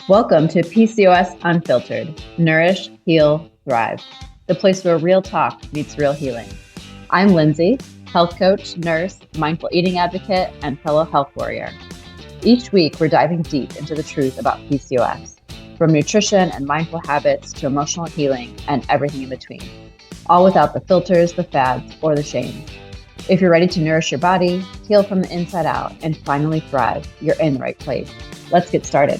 Welcome to PCOS Unfiltered, Nourish, Heal, Thrive, the place where real talk meets real healing. I'm Lindsie, health coach, nurse, mindful eating advocate, and fellow health warrior. Each week, we're diving deep into the truth about PCOS, from nutrition and mindful habits to emotional healing and everything in between, all without the filters, the fads, or the shame. If you're ready to nourish your body, heal from the inside out, and finally thrive, you're in the right place. Let's get started.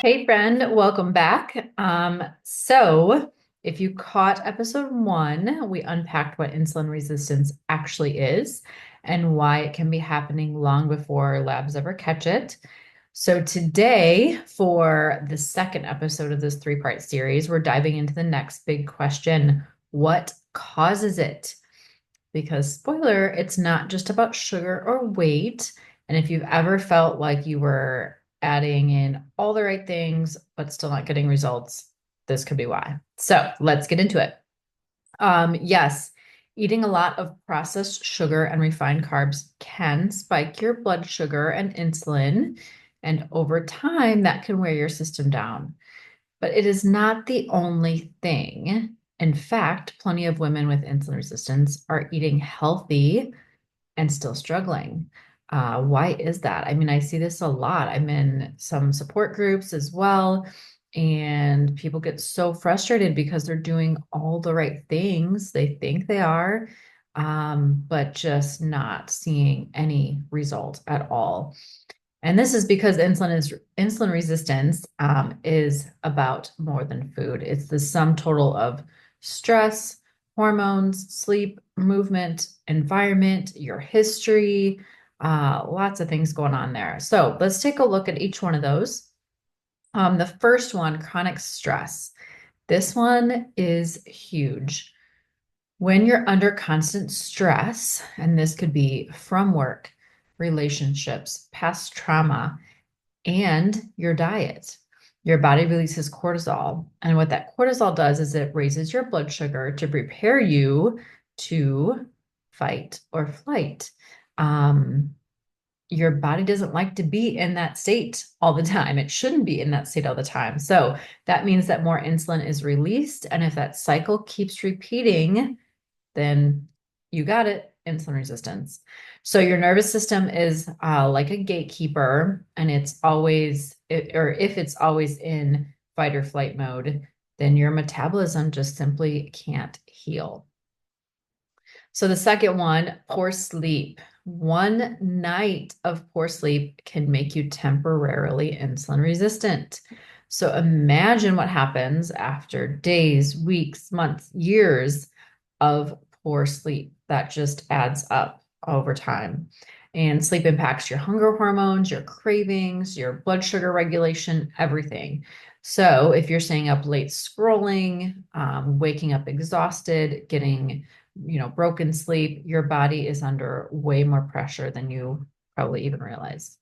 Hey friend, welcome back. So if you caught episode 1, we unpacked what insulin resistance actually is and why it can be happening long before labs ever catch it. So today, for the second episode of this 3-part series, we're diving into the next big question: what causes it? Because spoiler, it's not just about sugar or weight. And if you've ever felt like you were adding in all the right things, but still not getting results, this could be why. So let's get into it. Yes, eating a lot of processed sugar and refined carbs can spike your blood sugar and insulin. And over time, that can wear your system down. But it is not the only thing. In fact, plenty of women with insulin resistance are eating healthy and still struggling. Why is that? I mean, I see this a lot. I'm in some support groups as well, and people get so frustrated because they're doing all the right things. They think they are, but just not seeing any result at all. And this is because insulin resistance is about more than food. It's the sum total of stress, hormones, sleep, movement, environment, your history, lots of things going on there. So let's take a look at each one of those. The first one, chronic stress. This one is huge. When you're under constant stress, and this could be from work, relationships, past trauma, and your diet, your body releases cortisol. And what that cortisol does is it raises your blood sugar to prepare you to fight or flight. Your body doesn't like to be in that state all the time. It shouldn't be in that state all the time. So that means that more insulin is released. And if that cycle keeps repeating, then you got it, insulin resistance. So your nervous system is like a gatekeeper, and it's always, if it's always in fight or flight mode, then your metabolism just simply can't heal. So the second one, poor sleep. One night of poor sleep can make you temporarily insulin resistant. So imagine what happens after days, weeks, months, years of poor sleep. That just adds up over time. And sleep impacts your hunger hormones, your cravings, your blood sugar regulation, everything. So if you're staying up late scrolling, waking up exhausted, getting broken sleep, your body is under way more pressure than you probably even realize.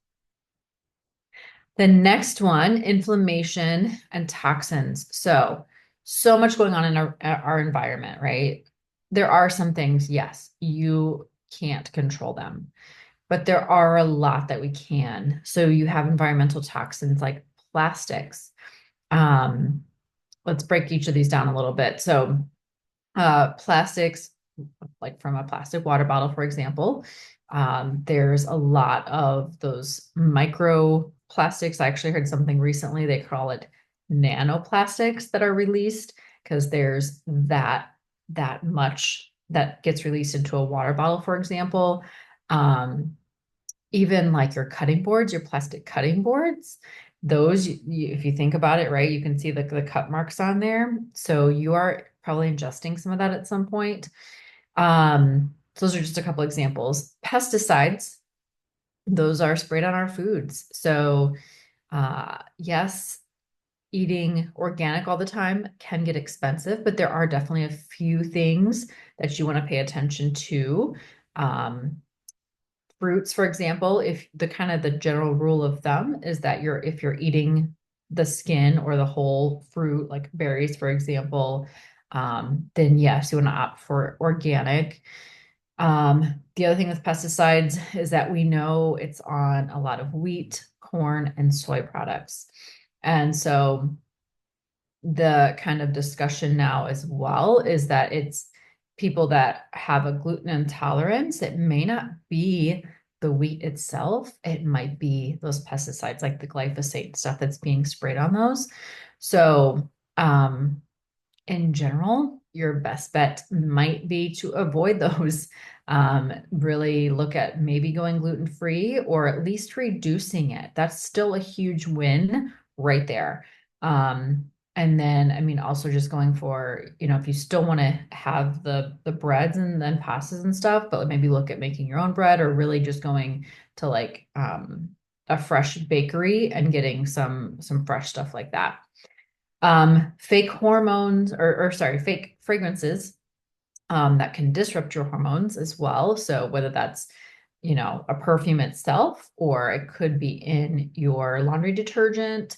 The next one, inflammation and toxins. So much going on in our environment, right? There are some things, yes, you can't control them, but there are a lot that we can. So you have environmental toxins like plastics. Let's break each of these down a little bit. So plastics, like from a plastic water bottle, for example, there's a lot of those microplastics. I actually heard something recently, they call it nanoplastics that are released because there's that much that gets released into a water bottle, for example. Even like your cutting boards, your plastic cutting boards, those, if you think about it, right, you can see the cut marks on there. So you are probably ingesting some of that at some point. Those are just a couple examples. Pesticides, those are sprayed on our foods. So yes, eating organic all the time can get expensive, but there are definitely a few things that you want to pay attention to. Fruits, for example, if the general rule of thumb is that if you're eating the skin or the whole fruit, like berries, for example, then yes, you want to opt for organic. The other thing with pesticides is that we know it's on a lot of wheat, corn, and soy products. And so the kind of discussion now as well is that it's people that have a gluten intolerance. It may not be the wheat itself, it might be those pesticides like the glyphosate stuff that's being sprayed on those. So, in general, your best bet might be to avoid those. Really look at maybe going gluten free or at least reducing it. That's still a huge win right there. And then, I mean, also just going for, if you still want to have the breads and then pastas and stuff, but maybe look at making your own bread or really just going to like a fresh bakery and getting some fresh stuff like that. Fake hormones or sorry, fake fragrances that can disrupt your hormones as well. So whether that's, a perfume itself, or it could be in your laundry detergent,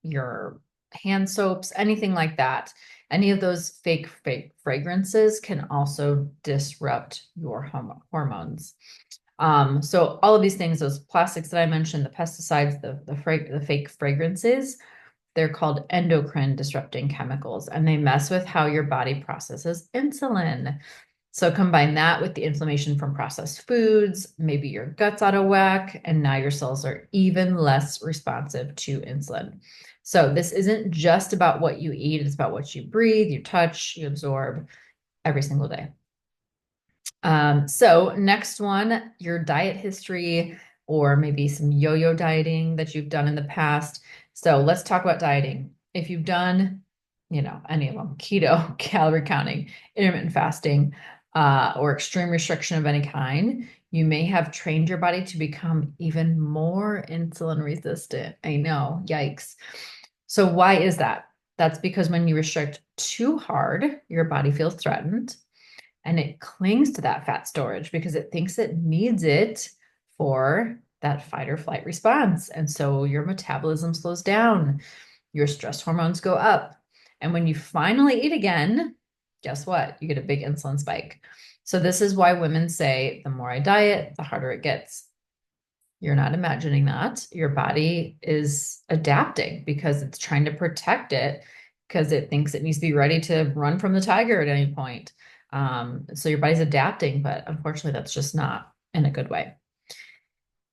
your hand soaps, anything like that. Any of those fake fragrances can also disrupt your hormones. So all of these things, those plastics that I mentioned, the pesticides, the fake fragrances, they're called endocrine disrupting chemicals, and they mess with how your body processes insulin. So combine that with the inflammation from processed foods, maybe your gut's out of whack, and now your cells are even less responsive to insulin. So this isn't just about what you eat, it's about what you breathe, you touch, you absorb every single day. So next one, your diet history, or maybe some yo-yo dieting that you've done in the past. So let's talk about dieting. If you've done, any of them, keto, calorie counting, intermittent fasting, or extreme restriction of any kind, you may have trained your body to become even more insulin resistant. I know, yikes. So why is that? That's because when you restrict too hard, your body feels threatened and it clings to that fat storage because it thinks it needs it for that fight or flight response. And so your metabolism slows down, your stress hormones go up. And when you finally eat again, guess what? You get a big insulin spike. So this is why women say the more I diet, the harder it gets. You're not imagining that. Your body is adapting because it's trying to protect it because it thinks it needs to be ready to run from the tiger at any point. So your body's adapting, but unfortunately, that's just not in a good way.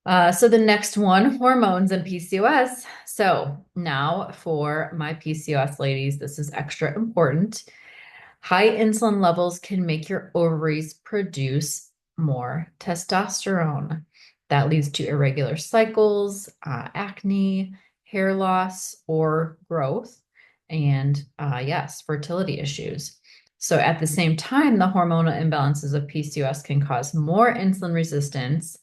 So the next one, hormones and PCOS. So now for my PCOS ladies, this is extra important. High insulin levels can make your ovaries produce more testosterone. That leads to irregular cycles, acne, hair loss, or growth, and yes, fertility issues. So at the same time, the hormonal imbalances of PCOS can cause more insulin resistance.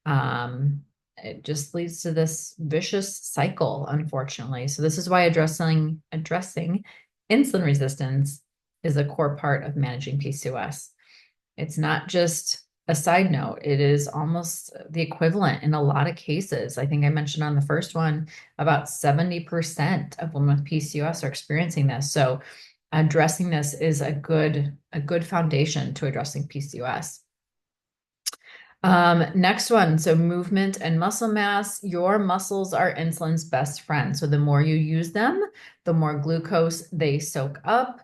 It just leads to this vicious cycle, unfortunately. So this is why addressing insulin resistance is a core part of managing PCOS. It's not just a side note, it is almost the equivalent in a lot of cases. I think I mentioned on the first one, about 70% of women with PCOS are experiencing this. So addressing this is a good foundation to addressing PCOS. Next one. So movement and muscle mass. Your muscles are insulin's best friend. So the more you use them, the more glucose they soak up,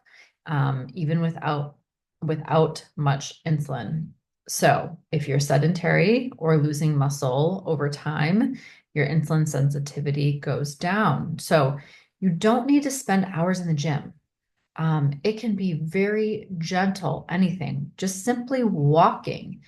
even without much insulin. So if you're sedentary or losing muscle over time, your insulin sensitivity goes down. So you don't need to spend hours in the gym. It can be very gentle, anything, just simply walking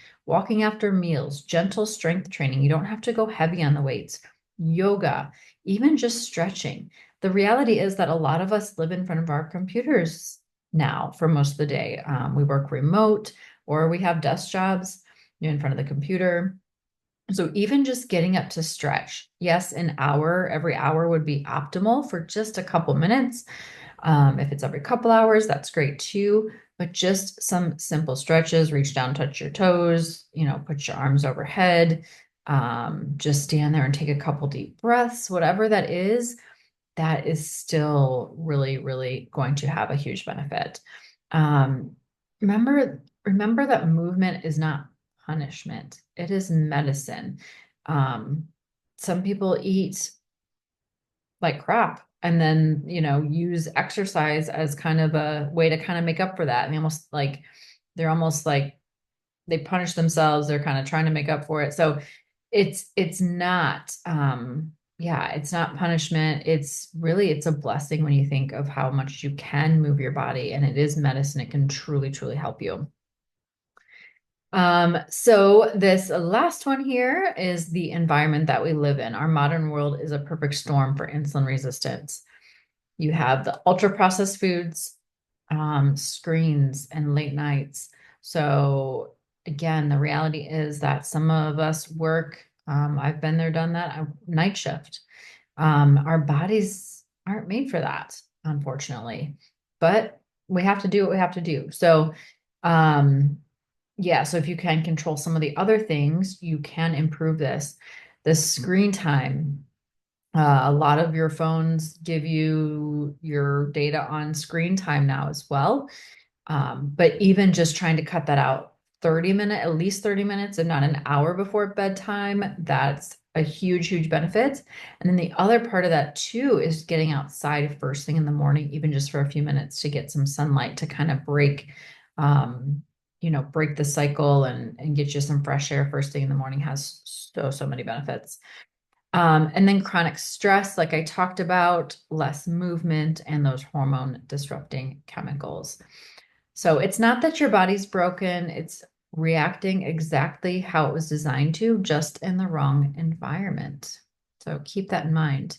after meals, gentle strength training. You don't have to go heavy on the weights, yoga, even just stretching. The reality is that a lot of us live in front of our computers now for most of the day. We work remote or we have desk jobs, in front of the computer. So even just getting up to stretch, yes, every hour would be optimal for just a couple minutes. If it's every couple hours, that's great too. But just some simple stretches, reach down, touch your toes, put your arms overhead, just stand there and take a couple deep breaths, whatever that is still really, really going to have a huge benefit. Remember remember that movement is not punishment. It is medicine. Some people eat like crap and then, use exercise as kind of a way to kind of make up for that. And they're almost like they punish themselves. They're kind of trying to make up for it. So it's not, it's not punishment. It's a blessing when you think of how much you can move your body, and it is medicine. It can truly, truly help you. So this last one here is the environment that we live in. Our modern world is a perfect storm for insulin resistance. You have the ultra processed foods, screens, and late nights. So again, the reality is that some of us work, I've been there, done that, night shift. Our bodies aren't made for that, unfortunately, but we have to do what we have to do. So, so if you can control some of the other things, you can improve this. The screen time. A lot of your phones give you your data on screen time now as well. But even just trying to cut that out at least 30 minutes, if not an hour before bedtime, that's a huge, huge benefit. And then the other part of that too is getting outside first thing in the morning, even just for a few minutes to get some sunlight to kind of break the cycle and get you some fresh air first thing in the morning has so many benefits. And then chronic stress, like I talked about, less movement and those hormone disrupting chemicals. So it's not that your body's broken, it's reacting exactly how it was designed to, just in the wrong environment. So keep that in mind.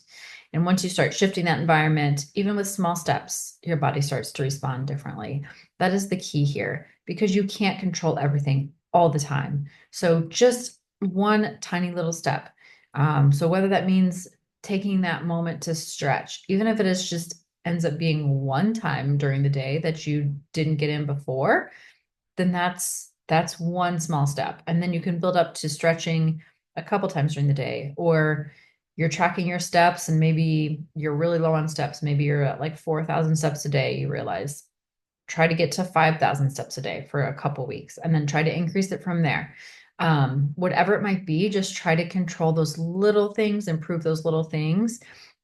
And once you start shifting that environment, even with small steps, your body starts to respond differently. That is the key here, because you can't control everything all the time. So just one tiny little step. So whether that means taking that moment to stretch, even if it is just ends up being one time during the day that you didn't get in before, then that's one small step. And then you can build up to stretching a couple times during the day, or you're tracking your steps and maybe you're really low on steps. Maybe you're at like 4,000 steps a day. You realize try to get to 5,000 steps a day for a couple weeks and then try to increase it from there. Whatever it might be, just try to control those little things, improve those little things,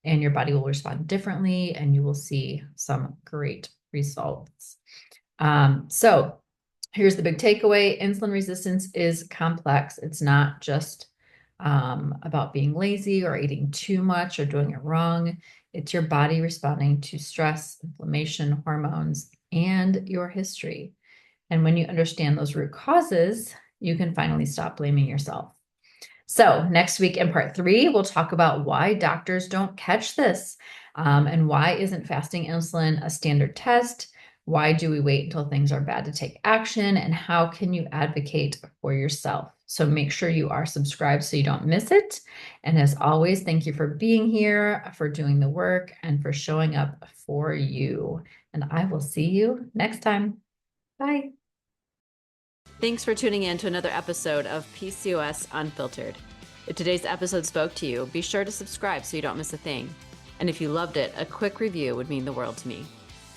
and your body will respond differently and you will see some great results. So here's the big takeaway. Insulin resistance is complex. It's not just about being lazy or eating too much or doing it wrong. It's your body responding to stress, inflammation, hormones, and your history. And when you understand those root causes, you can finally stop blaming yourself. So next week in part 3, we'll talk about why doctors don't catch this, and why isn't fasting insulin a standard test? Why do we wait until things are bad to take action? And how can you advocate for yourself? So make sure you are subscribed so you don't miss it. And as always, thank you for being here, for doing the work, and for showing up for you. And I will see you next time. Bye. Thanks for tuning in to another episode of PCOS Unfiltered. If today's episode spoke to you, be sure to subscribe so you don't miss a thing. And if you loved it, a quick review would mean the world to me.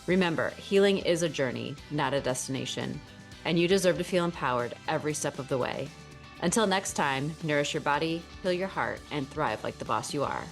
Remember, healing is a journey, not a destination, and you deserve to feel empowered every step of the way. Until next time, nourish your body, heal your heart, and thrive like the boss you are.